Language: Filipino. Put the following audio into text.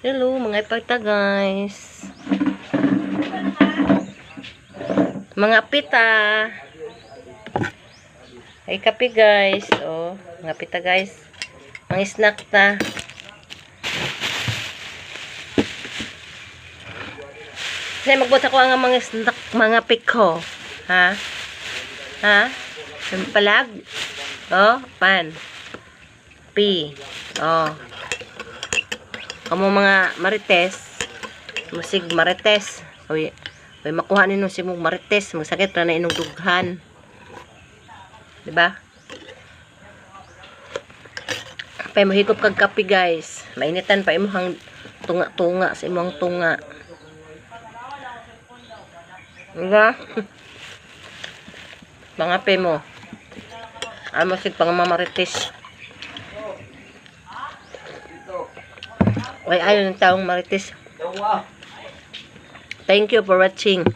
Hello mga ipagta guys. Mga pita. Ay kape guys. Oh, mga pita guys. Mga snack ta. Kasi magbuhat ako ang mga snack, mga piko. Ha? Ha? Yung palag? Oh, pan. Pi. Oh. Kamu mga marites, musig marites. Oy, makuha ninyo si mong marites, magsakit ra na inyong dughan. Di ba? Pay mahigop kag kape guys. Mainitan pa imong tunga-tunga sa imong tunga. Di ba? Mga pe mo. Amo sig pang mamarites. Ay, ayaw ng taong marites. Thank you for watching.